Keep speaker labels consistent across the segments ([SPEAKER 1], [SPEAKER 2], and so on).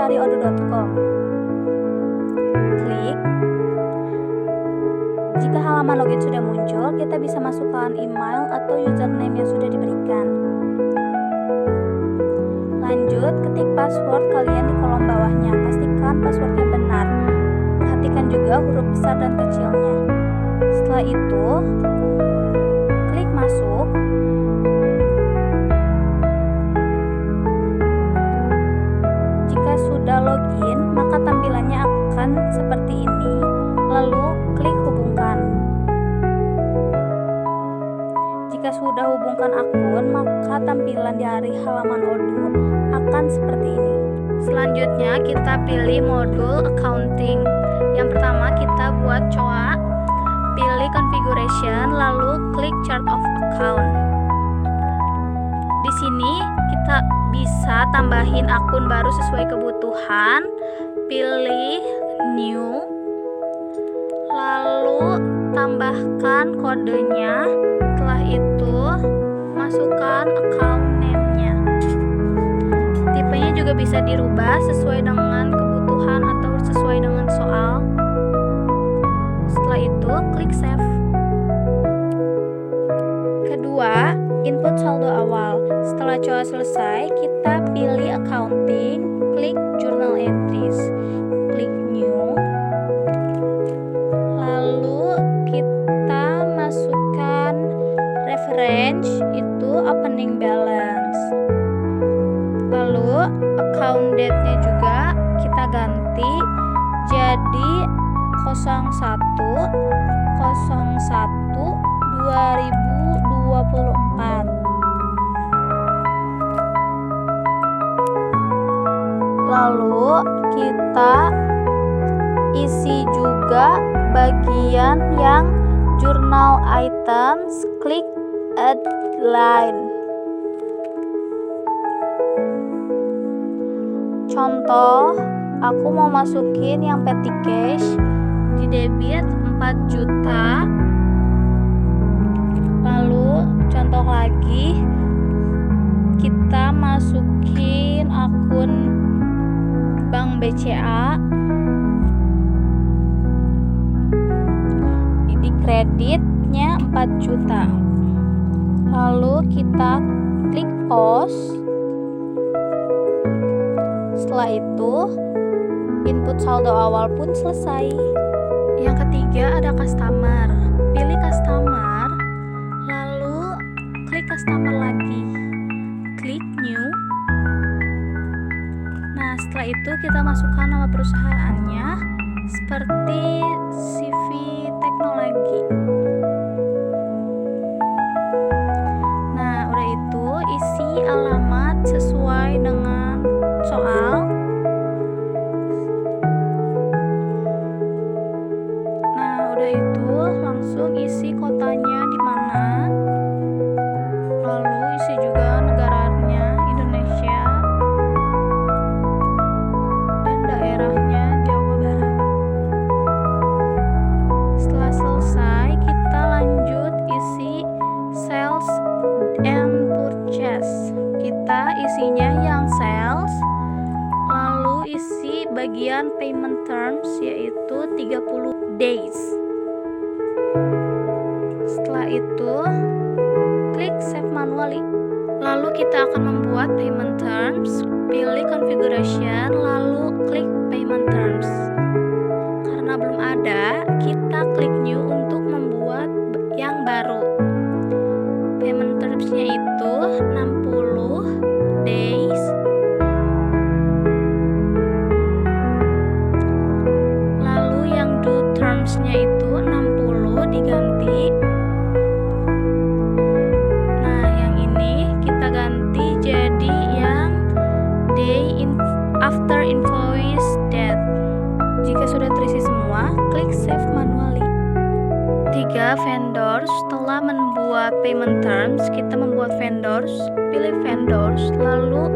[SPEAKER 1] www.ariodo.com. Klik. Jika halaman login sudah muncul, kita bisa masukkan email atau username yang sudah diberikan. Lanjut, ketik password kalian di kolom bawahnya. Pastikan passwordnya benar. Perhatikan juga huruf besar dan kecilnya. Setelah itu, klik masuk. Jika sudah login, maka tampilannya akan seperti ini. Lalu klik hubungkan. Jika sudah hubungkan akun, maka tampilan dari halaman Odoo akan seperti ini. Selanjutnya kita pilih modul accounting. Yang pertama kita buat COA, pilih configuration, lalu klik chart of account. Di sini kita bisa tambahin akun baru sesuai kebutuhan, pilih new, lalu tambahkan kodenya. Setelah itu masukkan account name-nya. Tipenya juga bisa dirubah sesuai dengan kebutuhan atau sesuai dengan soal. Setelah itu klik save. Kedua, input saldo awal. Setelah COA selesai, kita pilih accounting, klik journal entries, klik new, lalu kita masukkan reference, itu opening balance. Lalu account date-nya juga kita ganti jadi 01/01/2024. Lalu kita isi juga bagian yang journal items, klik add line. Contoh, aku mau masukin yang petty cash di debit 4 juta. Lalu contoh lagi, kita masukin akun bank BCA di kreditnya 4 juta. Lalu kita klik post. Setelah itu input saldo awal pun selesai. Yang ketiga ada customer. Pilih customer, lalu klik customer lagi, klik new. Nah, setelah itu kita masukkan nama perusahaannya seperti CV Teknologi. Nah, udah itu isi alamat sesuai dengan soal. Nah, udah itu langsung isi kotanya di mana. Lalu isi juga negaranya Indonesia dan daerahnya Jawa Barat. Setelah selesai, kita lanjut isi sales and purchase. Kita isinya yang sales, lalu isi bagian payment terms yaitu 30 days. Setelah itu klik save manually. Lalu kita akan membuat payment terms, pilih configuration, lalu klik payment terms. Karena belum ada, kita klik new untuk membuat yang baru. Payment terms-nya itu 60 days. Lalu yang due terms-nya itu 60 diganti. Nah, yang ini kita ganti jadi yang day after invoice date. Jika sudah terisi semua, klik save manually. 3. Vendors. Setelah membuat payment terms, kita membuat vendors, pilih vendors, lalu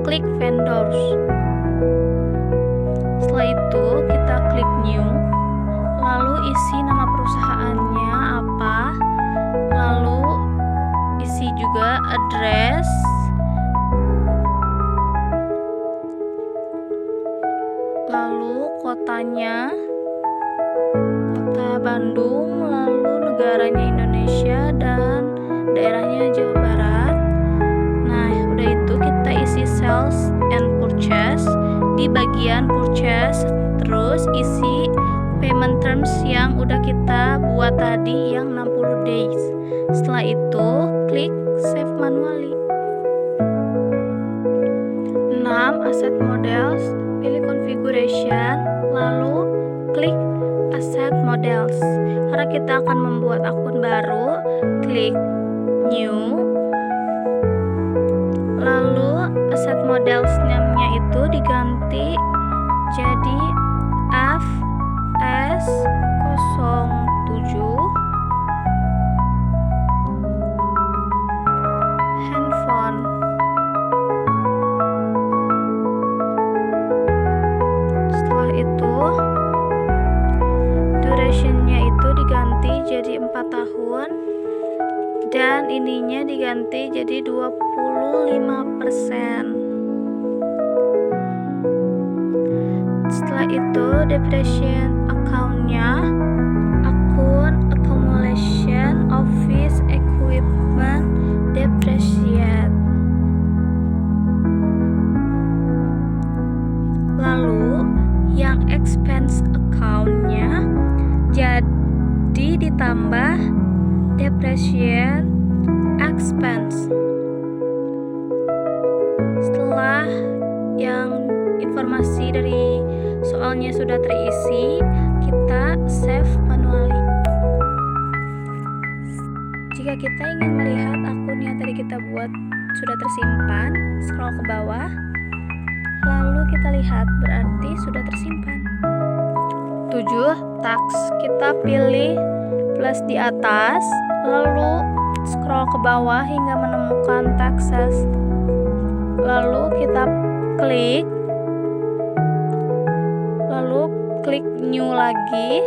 [SPEAKER 1] klik vendors. Setelah itu kita klik new, lalu isi nama perusahaannya apa, lalu isi juga address, lalu kotanya kota Bandung, lalu negaranya Indonesia, dan daerahnya Jawa Barat. Nah, udah itu kita isi sales and purchase di bagian purchase, terus isi payment terms yang udah kita buat tadi yang 60 days. Setelah itu klik save manually. 6. Asset models, pilih configuration, lalu klik asset models. Karena kita akan membuat akun baru, klik new, lalu asset models name-nya itu diganti jadi FS07 handphone. Setelah itu durationnya itu diganti jadi 4 tahun, dan ininya diganti jadi 25%. Setelah itu depreciation account-nya akun accumulation office equipment depreciate. Lalu yang expense account-nya jadi ditambah depreciate expense. Setelah yang informasi dari soalnya sudah terisi, kita save manually. Jika kita ingin melihat akun yang tadi kita buat sudah tersimpan, scroll ke bawah, lalu kita lihat berarti sudah tersimpan. 7. Tax, kita pilih plus di atas, lalu scroll ke bawah hingga menemukan taxes, lalu kita klik, lalu klik new lagi.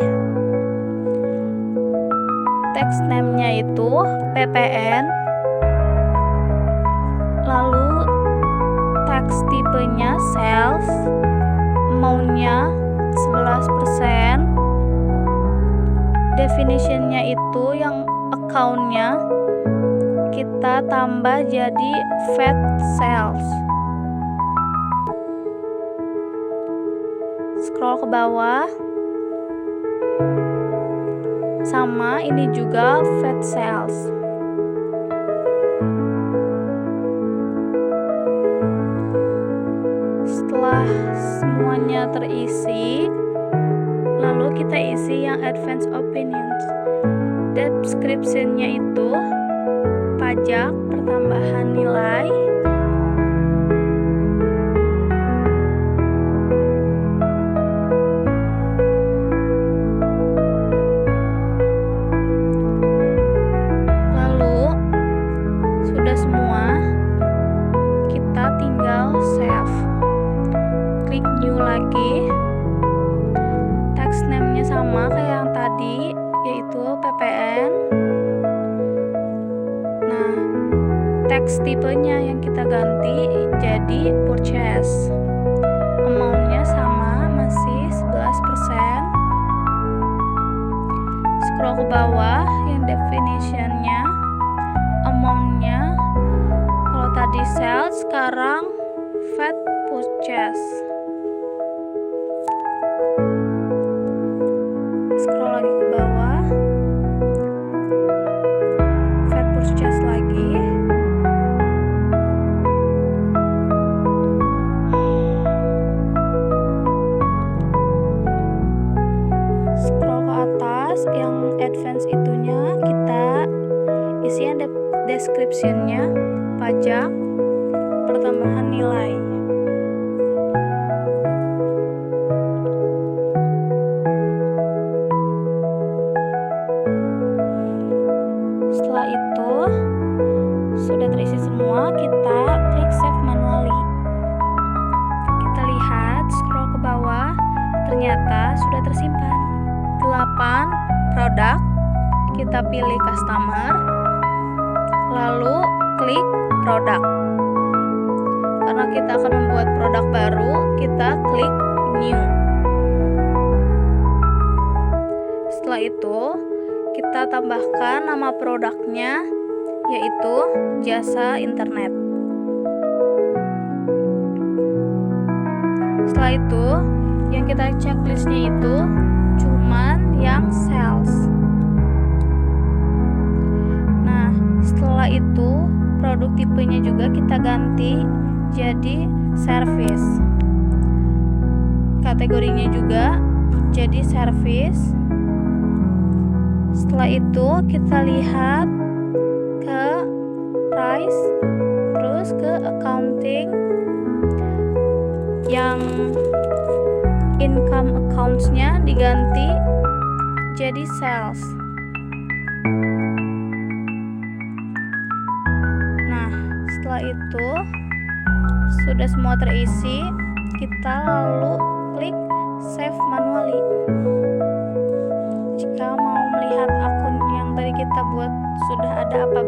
[SPEAKER 1] Text name-nya itu PPN, lalu tax tipenya sales, amount-nya 11%, definition-nya itu yang account-nya kita tambah jadi VAT sales. Scroll ke bawah, sama ini juga VAT sales. Setelah semuanya terisi, lalu kita isi yang advance opinions. Description-nya itu pajak pertambahan nilai, lalu sudah semua, kita tinggal save. Klik new lagi. Tax name-nya sama kayak yang tadi, yaitu PPN. Nah, tax tipenya yang kita ganti jadi purchase. Amount-nya sama, masih 11%. Scroll ke bawah, yang definition-nya, amount-nya kalau tadi sales, sekarang VAT purchase. Scroll lagi ke bawah, VAT purchase lagi. Scroll ke atas, yang advance itunya kita isi yang description-nya pajak pertambahan nilai. Setelah itu sudah terisi semua, kita klik save manually. Kita lihat, scroll ke bawah, ternyata sudah tersimpan. 8. Produk, kita pilih customer, lalu klik produk. Karena kita akan membuat produk baru, kita klik new. Setelah itu kita tambahkan nama produknya, yaitu jasa internet. Setelah itu yang kita checklistnya itu cuman yang sales. Nah, setelah itu produk tipenya juga kita ganti jadi service. Kategorinya juga jadi service. Setelah itu kita lihat ke price, terus ke accounting. Yang income accounts-nya diganti jadi sales. Nah, setelah itu sudah semua terisi, kita lalu klik save manually. Jika mau melihat akun yang tadi kita buat sudah ada apa